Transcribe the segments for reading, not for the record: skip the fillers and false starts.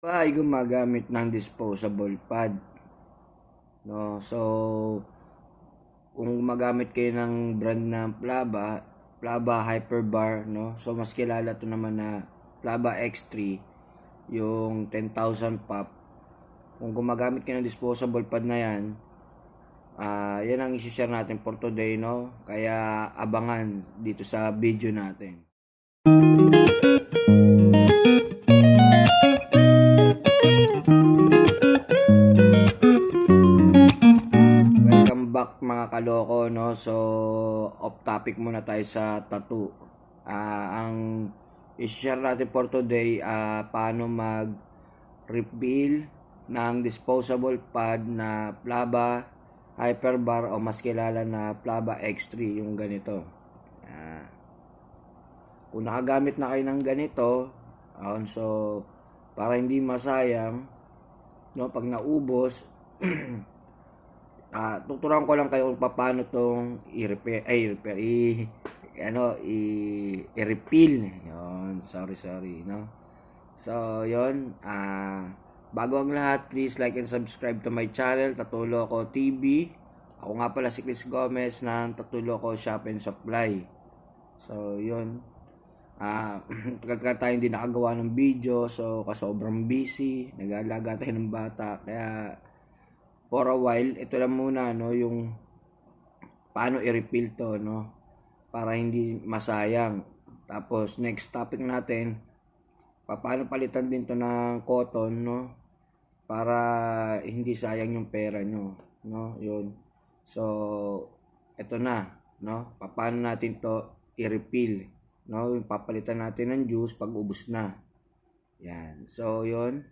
Ay gumagamit ng disposable pad, no? So, kung gumagamit kayo ng brand na Plaba Hyperbar, no? So, mas kilala to naman na Plaba X3, yung 10,000 pop. Kung gumagamit kayo ng disposable pad na yan, yan ang isi-share natin for today, no? Kaya abangan dito sa video natin. Welcome back mga kaloko, no? So, off topic muna tayo sa tattoo. Ang i-share natin for today, paano mag-refill ng disposable pad na Plaba Hyperbar o mas kilala na Plaba X3, yung ganito. Kung nakagamit na kayo ng ganito, so para hindi masayang, no, pag naubos, tuturuan ko lang kayo kung paano tong i-repair, i-refill. Yun, sorry, no? So, yun, bago ang lahat, please like and subscribe to my channel, Tatuloko TV. Ako nga pala si Chris Gomez ng Tatuloko Shop and Supply. So, yun. Tagal tayo hindi nakagawa ng video, so sobrang busy, nag-aalaga tayo ng bata, kaya for a while, ito lang muna, no, yung paano i-refill to, no, para hindi masayang. Tapos, next topic natin, paano palitan din to ng cotton, no, para hindi sayang yung pera nyo, no, yun. So, ito na, no, paano natin to i-refill, no, yung papalitan natin ng juice pag ubos na. Yan, so, yun,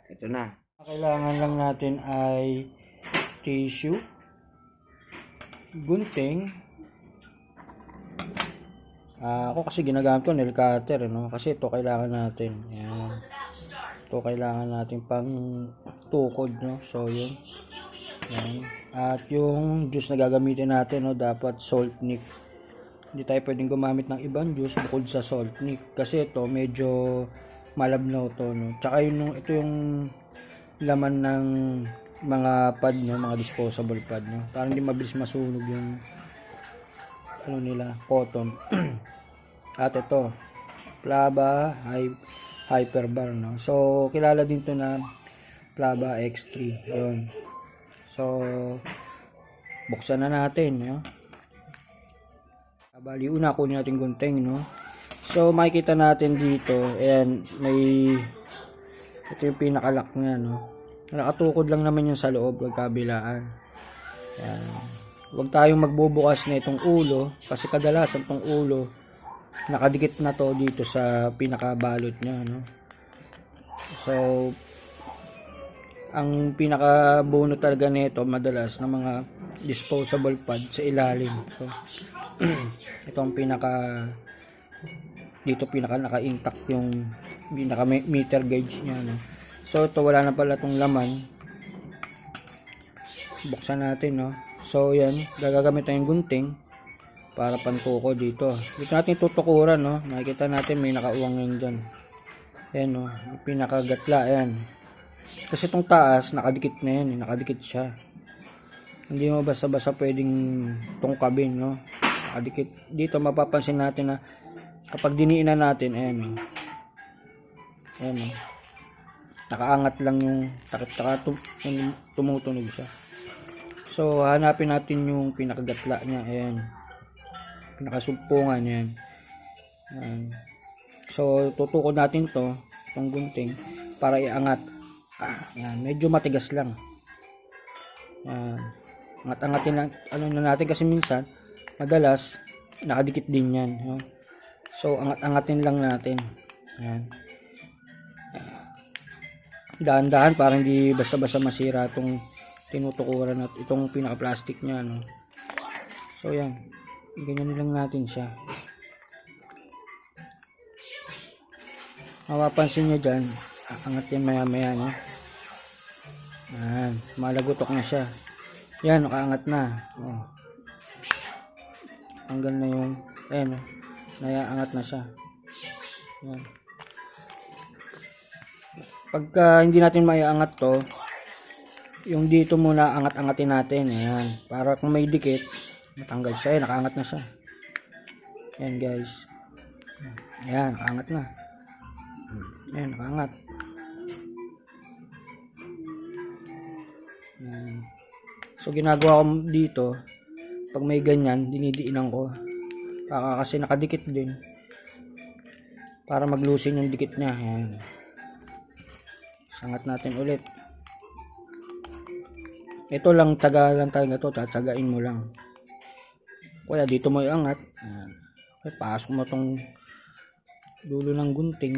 ito na. Kailangan lang natin ay tissue, gunting. Ako kasi ginagamit ko nail cutter, no? Kasi ito kailangan natin. Yan. Ito kailangan natin pang tukod, no? So, yun. Yan. At yung juice na gagamitin natin, no, dapat salt nick. Hindi tayo pwedeng gumamit ng ibang juice bukod sa salt nick. Kasi ito medyo malabnaw to, no? Tsaka ito yung laman ng mga pad, no, mga disposable pad, no, para hindi mabilis masunog yung cotton. At ito Plaba Hyperbar, no, so kilala din to na Plaba X3. Yun, so buksan na natin, no. Bali, una kunin natin gunting, no. So makikita natin dito, ayan, ito yung pinakalock niya, no. Nakatukod lang naman yung sa loob, kabilaan. Yan. Huwag tayong magbubukas na itong ulo, kasi kadalasan itong ulo nakadikit na to dito sa pinakabalot niya, no. So, ang pinakabunot talaga nito madalas ng mga disposable pad sa ilalim. So, ito ang dito pinaka naka-intact yung pinaka meter gauge niya, no. So ito wala na pala itong laman. Buksan natin, no. So yan, gagamit tayong gunting para pantuko dito. Dito natin tutukuran, no. Makikita natin may nakauwang yan dyan. Ayan, no, yung pinakagatla, ayan. Kasi itong taas nakadikit na yan, nakadikit siya. Hindi mo basta-basta pwedeng tungkabin, no. Nakadikit. Dito mapapansin natin na kapag diniinan natin, ayan, no. Ayan, no, nakaangat lang yung takip, tumutunog siya. So hanapin natin yung pinakagatla niya, ayan, pinakasugpungan, yan. Ayan. So tutukod natin itong gunting para iangat. Ayan, medyo matigas lang. Ayan, angat-angatin lang, na natin, kasi minsan madalas nakadikit din yan, no? So angat-angatin lang natin. Ayan, dahan-dahan para hindi basta-basta masira itong tinutukuran at itong pinaka-plastic niya, no. So yan, ganyan lang natin siya. Mapapansin nyo dyan, angat yan maya-maya, no. Yan, malagutok na siya. Yan, nakaangat na. Oh. Hanggang na yung, ayan, no, naiangat na siya. Yan. Pagka hindi natin maiangat to, yung dito muna angat-angatin natin. Ayan. Para kung may dikit, matanggal siya. Ayan, nakaangat na siya. Ayan guys. Ayan, nakaangat na. Ayan, nakaangat. Ayan. So, ginagawa ko dito, pag may ganyan, dinidiinan ko. Kasi nakadikit din. Para maglusin yung dikit niya. Ayan. Sangat natin ulit. Ito lang, taga lang talaga to. Tatagain mo lang. Kaya dito mo iangat. Ayan. Pasok mo tong dulo ng gunting.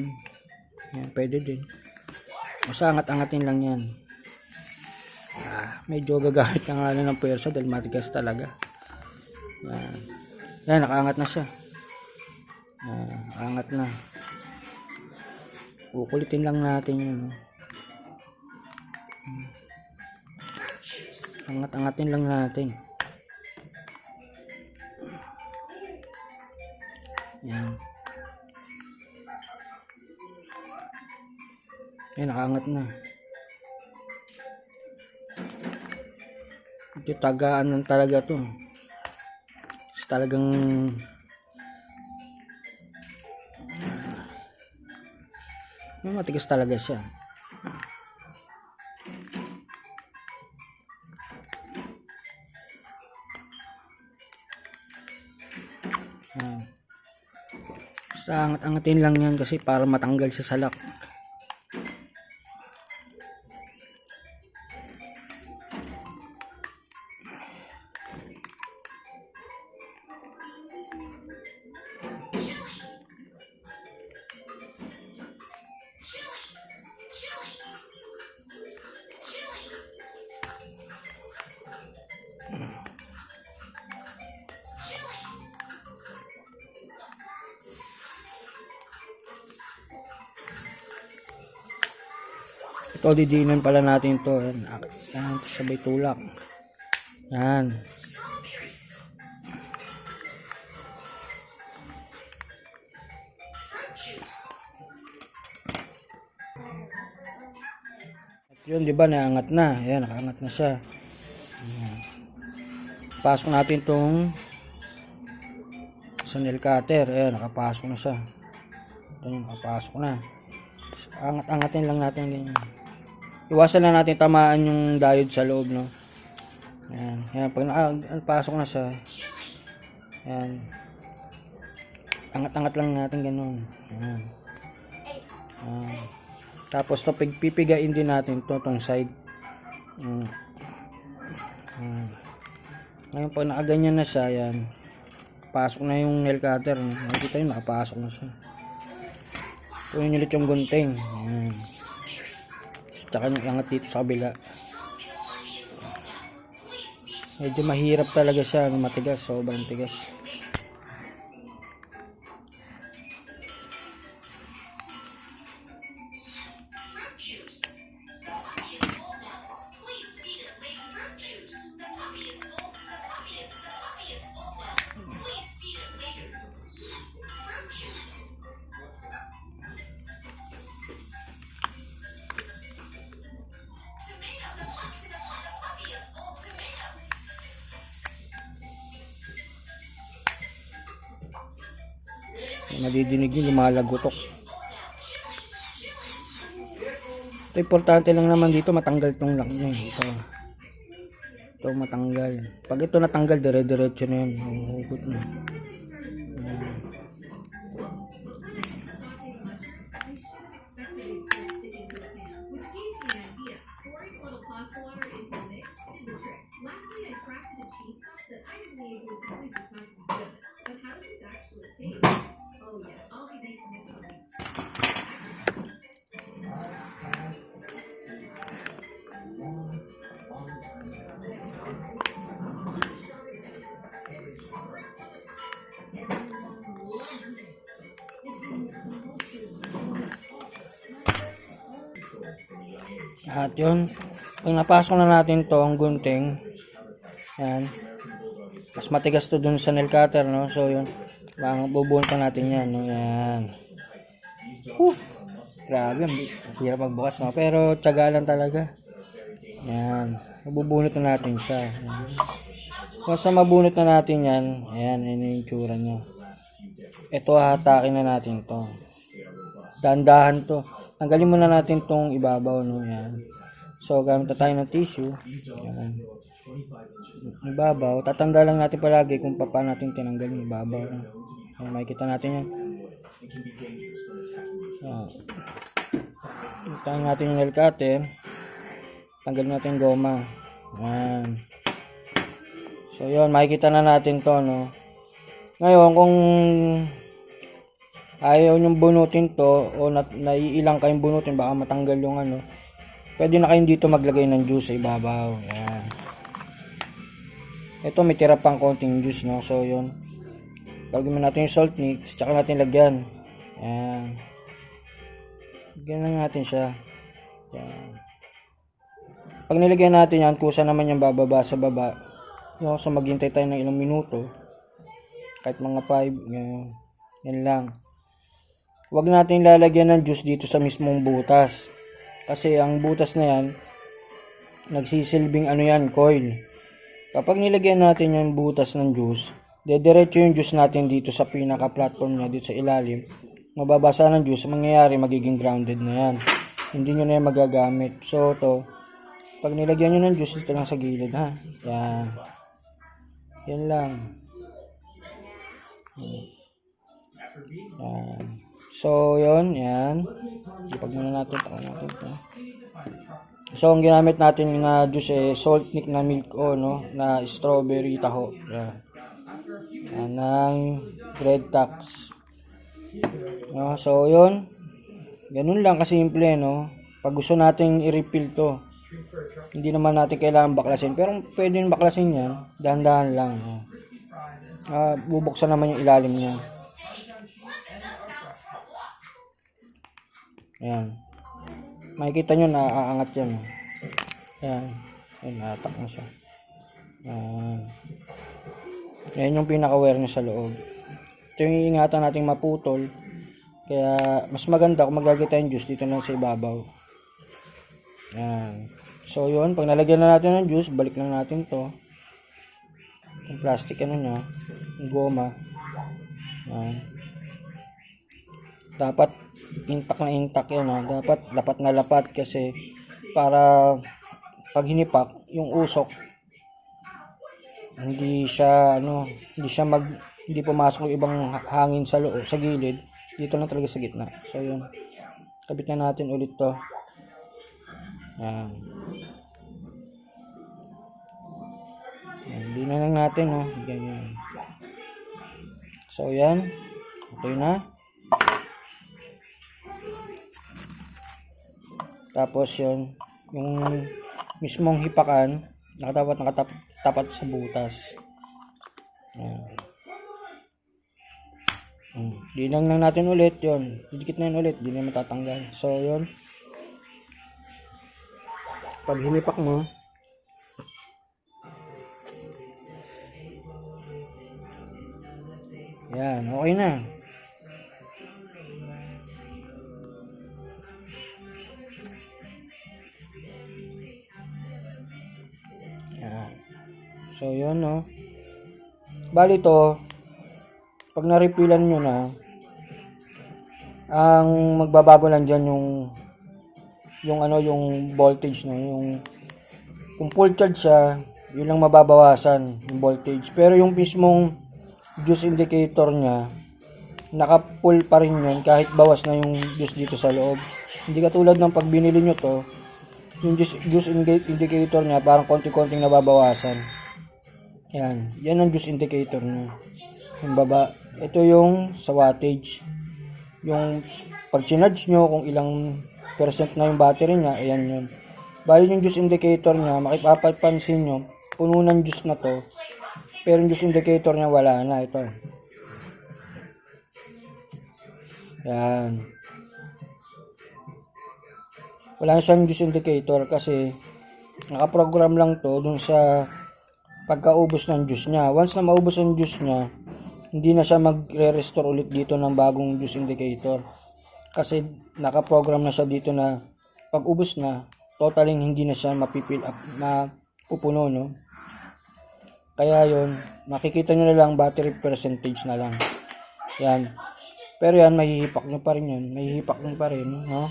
Ayan, pwede din. Basta angat-angatin lang yan. Medyo gagamit na nga ng pwersa dahil matigas talaga. Ayan. Ayan, nakaangat na siya. Ayan, nakaangat na. Kukulitin lang natin yun. Angat-angatin lang natin. Ayan. Ayan, nakaangat na. Ito tagaan ng talaga to. Talagang matigas talaga siya. Basta angat-angatin lang yan kasi para matanggal sa salak. Ito, didinan pala natin to. Yan, ito sabay tulak. Yan. At yun, di ba, naangat na. Ayan, nakaangat na siya. Ayan. Pasok natin tong sa nail cutter. Ayan, nakapasok na siya. Ayan, nakapasok na. Angat-angatin lang natin ganyan. Iwasan na natin tamaan yung diode sa loob, no? Ayan. Ayan, pag nakapasok na siya, ayan. Angat-angat lang natin ganun. Ayan. Ayan. Tapos to, pipigain din natin to, tong side. Ayan. Ngayon, pag nakaganyan na siya, ayan. Pasok na yung nail cutter. Nakikita nyo, nakapasok na siya. Kunin nyo ulit yung gunting. Ayan. Tsaka yung angat dito sa kabila. Medyo mahirap talaga siya. Matigas. Sobrang tigas. Madidinig nyo, lumalagotok. Ito, importante lang naman dito matanggal tong lock nyo. Ito matanggal. Pag ito natanggal, dire-diretso na yan. Hugot na. At yun, pag napasok na natin to ang gunting, yan, mas matigas to dun sa nail cutter, no? So yun, bubuhon pa natin yan, no? Yan. Grabe, ang hirap magbukas, no? Pero tiyaga lang talaga. Yan. Mabubunot na natin siya. Yan. Once na mabunot na natin yan, ayan, yun yung tsura niya. Ito, hahatakin na natin to. Dahan-dahan to. Tanggalin muna natin tong ibabaw, no? Yan. So, gamit na tayo ng tissue. Yan. Ibabaw. Tatanda lang natin palagi kung paano natin tinanggal yung ibabaw. No? Yan, makikita natin yan. Itahan natin yung nail cutter. Tanggalin natin yung goma. Yan. So, yun. Makikita na natin to, no? Ngayon, kung ayaw nyong bunutin to o naiilang kayong bunutin, baka matanggal yung ano, pwede na kayong dito maglagay ng juice sa ibabaw. Yan. Ito, may tira pang konting juice, no? So, yun. Lagyan natin yung salt mix, tsaka natin lagyan. Yan. Lagyan lang natin siya. Yan. Pag nilagyan natin yan, kusa naman yung bababa sa baba. No? So, maghintay tayo ng ilang minuto. Kahit mga 5. Yan. Yan lang. Huwag natin lalagyan ng juice dito sa mismong butas. Kasi ang butas na yan, nagsisilbing ano yan, coil. Kapag nilagyan natin yung butas ng juice, dediretso yung juice natin dito sa pinaka-platform niya, dito sa ilalim. Mababasa ng juice, mangyayari magiging grounded na yan. Hindi nyo na yan magagamit. So, to, pag nilagyan nyo ng juice, dito lang sa gilid, ha? Yan. Yan lang. Yan. So, yun. Yan. Ipag muna natin. So, ang ginamit natin na juice eh, salt nick na milk o, no? Na strawberry taho. Yan. Yan. Ng red tax. No? So, yun. Ganun lang kasimple, no? Pag gusto natin i-refill to, hindi naman natin kailangan baklasin. Pero pwede yung baklasin yan. Dahan-dahan lang. No? Bubuksan naman yung ilalim niya. Ayan. Makikita nyo na aangat yan. Ayan. Ayan, atak na siya. Ayan. Ayan yung pinaka-wire niya sa loob. Ito yung iingatan natin maputol. Kaya mas maganda kung maglalagay tayong juice dito lang sa ibabaw. Ayan. So yun, pag nalagyan na natin ng juice, balik lang natin to. Yung plastic ano niya, yung goma. Ayan. Dapat intact na intact yan, ha? Dapat lapat na lapat kasi para pag hinipak yung usok hindi siya hindi pumasok yung ibang hangin sa loob, sa gilid. Dito lang talaga sa gitna. So yun, kabit na natin ulit to. Yan. Hindi na lang natin, no? Ganyan. So yan, okay na. Tapos yun, yung mismong hipakan, nakatapat sa butas. Ayan. Dinang lang natin ulit yun. Didikit na yun ulit, di na matatanggal. So yun, pag hinipak mo, yan, okay na. So, yun, no. Bali to, pag na-refillan nyo na, ang magbabago lang dyan yung voltage, no. Kung full charge siya, yun lang mababawasan, yung voltage. Pero yung mismong juice indicator niya, naka-full pa rin yun, kahit bawas na yung juice dito sa loob. Hindi katulad ng pag binili nyo to, yung juice indicator niya, parang konti-konting nababawasan. Yan ang juice indicator niya. Yung baba, ito yung sa wattage. Yung pag chinarge nyo kung ilang percent na yung battery niya, ayan yun. Bali yung juice indicator niya, makipapansin nyo, puno ng juice na to. Pero yung juice indicator niya wala na, ito. Yan. Wala na siyang juice indicator kasi nakaprogram lang to dun sa pagkaubos ng juice niya. Once na maubos ang juice niya, hindi na siya magre-restore ulit dito ng bagong juice indicator. Kasi nakaprogram na siya dito na pag ubos na, totaling hindi na siya mapipill up, mapupuno, no? Kaya yon, makikita nyo na lang battery percentage na lang. Yan. Pero yan, mahihipak nyo pa rin yan. Mahihipak nyo pa rin, no?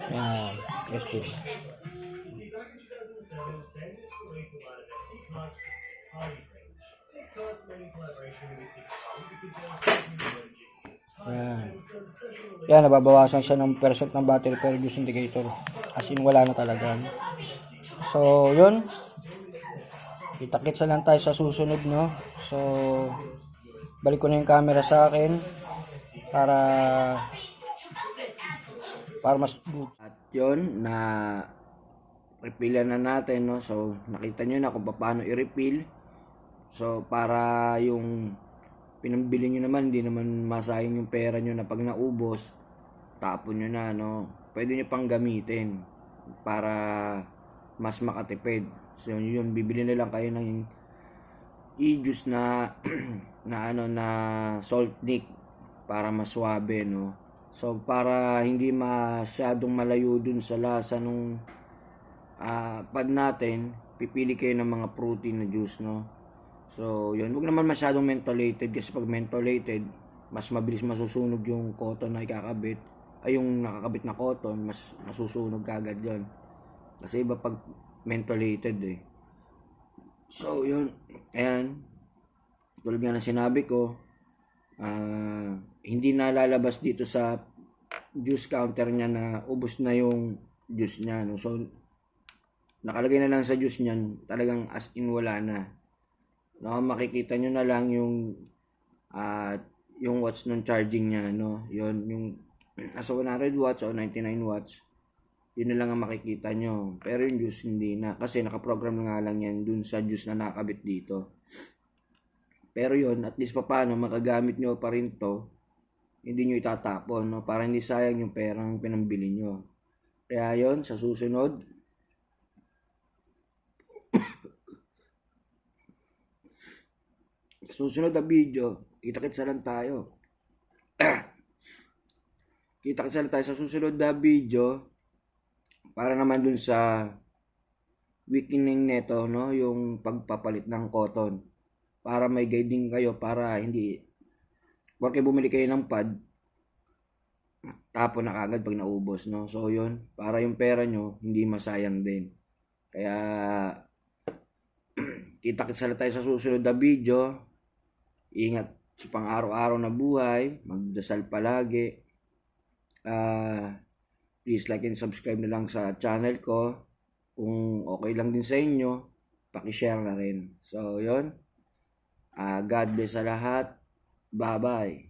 Yan. Testing. Yan. Yan, nababawasan siya ng percent ng battery per use indicator. As in, wala na talaga. So, yun. Kita-kitsa lang tayo sa susunod, no? So, balik ko na yung camera sa akin para mas good. At yun, na refill na natin, no? So, nakita nyo na kung paano i-refill. So, para yung pinambili nyo naman, hindi naman masayang yung pera nyo na pag naubos, tapon nyo na, no? Pwede nyo pang gamitin para mas makatipid. So, yun, bibili na lang kayo ng i-juice na na salt nick para mas suabe, no? So, para hindi masyadong malayo dun sa lasa nung pad natin, pipili kayo ng mga protein na juice, no? So, yun. Huwag naman masyadong mentholated kasi pag mentholated, mas mabilis masusunog yung cotton na ikakabit. Ay, yung nakakabit na cotton, mas masusunog kagad yun. Kasi iba pag mentholated eh. So, yun. Ayan. Tulad nga na sinabi ko, hindi na lalabas dito sa juice counter niya na ubos na yung juice niya. No? So, nakalagay na lang sa juice niyan, talagang as in wala na. No, makikita nyo na lang yung watts ng charging niya, no? Yun, yung nasa 100 watts o 99 watts. Yun na lang ang makikita nyo. Pero yung juice hindi na. Kasi nakaprogram na nga lang yan dun sa juice na nakabit dito. Pero yun, at least paano makagamit nyo pa rin to. Hindi nyo itatapon, no? Para hindi sayang yung perang pinambili nyo. Kaya yun, sa susunod, na video, kita-kitsa lang tayo. Kita-kitsa lang tayo sa susunod na video para naman dun sa weakening neto, no? Yung pagpapalit ng cotton. Para may guiding kayo para hindi porque bumili kayo ng pad tapon na kagad pag naubos, no? So yun, para yung pera nyo hindi masayang din. Kaya kita-kitsa lang tayo sa susunod na video. Ingat sa pang-araw-araw na buhay. Magdasal palagi. Please like and subscribe na lang sa channel ko. Kung okay lang din sa inyo, paki-share na rin. So, yun. God bless sa lahat. Bye-bye.